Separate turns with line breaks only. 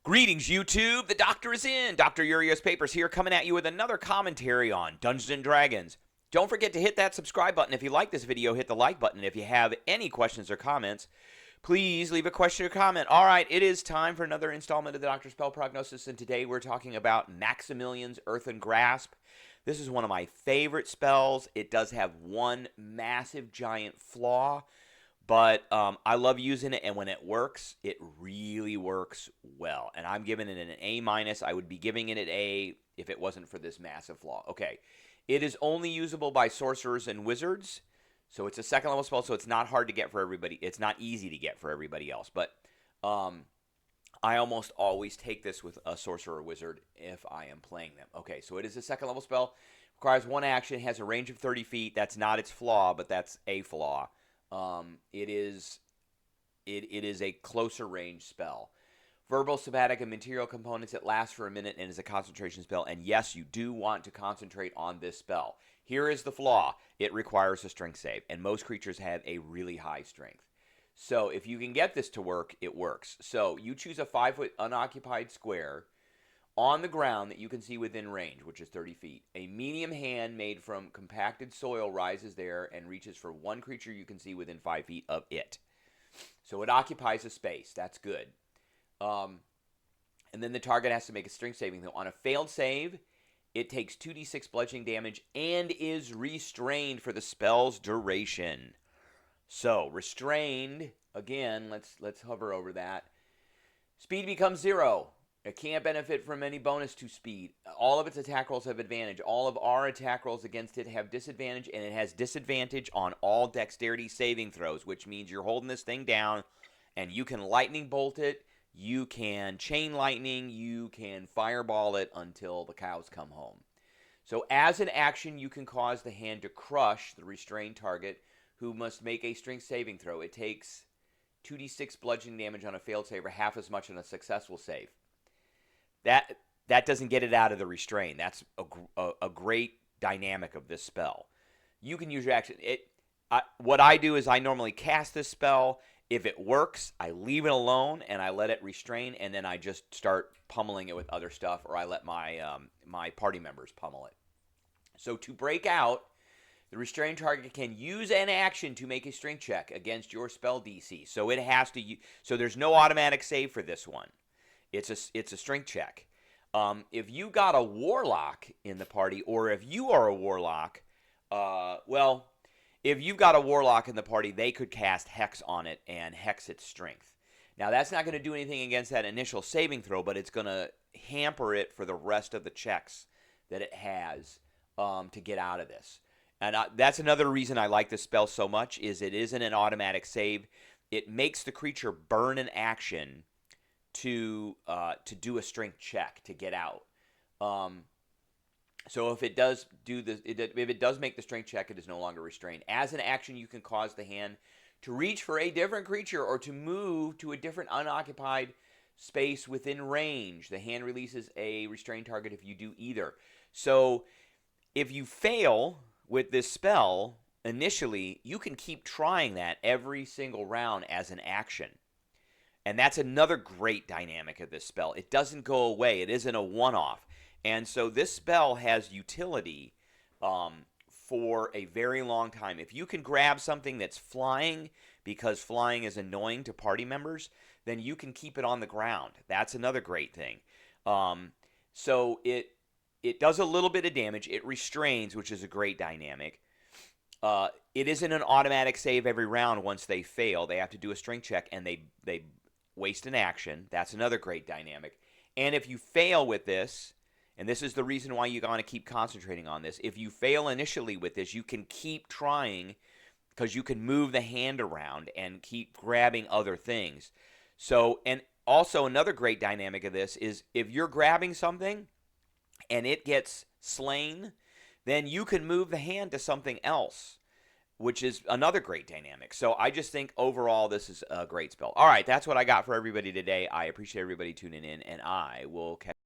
Greetings, YouTube. The doctor is in. Dr. Urios Papers here, coming at you with another commentary on Dungeons & Dragons. Don't forget to hit that subscribe button. If you like this video, hit the like button. If you have any questions or comments, please leave a question or comment. All right, it is time for another installment of the Doctor Spell Prognosis, and today we're talking about Maximilian's Earthen Grasp. This is one of my favorite spells. It does have one massive giant flaw, but I love using it, and when it works, it really works well. And I'm giving it an A-. I would be giving it an A if it wasn't for this massive flaw. Okay, it is only usable by sorcerers and wizards, so it's a second level spell, so it's not hard to get for everybody. It's not easy to get for everybody else, but I almost always take this with a sorcerer or wizard if I am playing them. Okay, so it is a second level spell. Requires one action. Has a range of 30 feet. That's not its flaw, but that's a flaw. It is a closer range spell. Verbal, somatic, and material components. It lasts for a minute and is a concentration spell. And yes, you do want to concentrate on this spell. Here is the flaw. It requires a strength save, and most creatures have a really high strength. So if you can get this to work, it works. So you choose a 5-foot unoccupied square on the ground that you can see within range, which is 30 feet. A medium hand made from compacted soil rises there and reaches for one creature you can see within 5 feet of it. So it occupies a space. That's good. And then the target has to make a strength saving throw. On a failed save, it takes 2d6 bludgeoning damage and is restrained for the spell's duration. So restrained, again, let's hover over that. Speed becomes 0. It can't benefit from any bonus to speed. All of its attack rolls have advantage. All of our attack rolls against it have disadvantage, and it has disadvantage on all dexterity saving throws, which means you're holding this thing down, and you can lightning bolt it, you can chain lightning, you can fireball it until the cows come home. So as an action, you can cause the hand to crush the restrained target, who must make a strength saving throw. It takes 2d6 bludgeoning damage on a failed save, or half as much on a successful save. That doesn't get it out of the restraint. That's a great dynamic of this spell. You can use your action. What I do is I normally cast this spell. If it works, I leave it alone and I let it restrain, and then I just start pummeling it with other stuff, or I let my my party members pummel it. So to break out, the restrained target can use an action to make a strength check against your spell DC. So it has to. So there's no automatic save for this one. It's a strength check. If you got a warlock in the party, or if you are a warlock, well, if you've got a warlock in the party, they could cast Hex on it and hex its strength. Now, that's not going to do anything against that initial saving throw, but it's going to hamper it for the rest of the checks that it has to get out of this. And that's another reason I like this spell so much, is it isn't an automatic save. It makes the creature burn an action to do a strength check to get out. So if it does do this, if it does make the strength check, it is no longer restrained. As an action, you can cause the hand to reach for a different creature or to move to a different unoccupied space within range. The hand releases a restrained target if you do either. So if you fail with this spell initially, you can keep trying that every single round as an action. And that's another great dynamic of this spell. It doesn't go away. It isn't a one-off. And so this spell has utility for a very long time. If you can grab something that's flying, because flying is annoying to party members, then you can keep it on the ground. That's another great thing. So it does a little bit of damage. It restrains, which is a great dynamic. It isn't an automatic save every round once they fail. They have to do a strength check, and they waste an action. That's another great dynamic. And if you fail with this, and this is the reason why you want to keep concentrating on this, if you fail initially with this, you can keep trying, because you can move the hand around and keep grabbing other things. So, and also another great dynamic of this is if you're grabbing something and it gets slain, then you can move the hand to something else, which is another great dynamic. So I just think overall this is a great spell. All right, that's what I got for everybody today. I appreciate everybody tuning in, and I will catch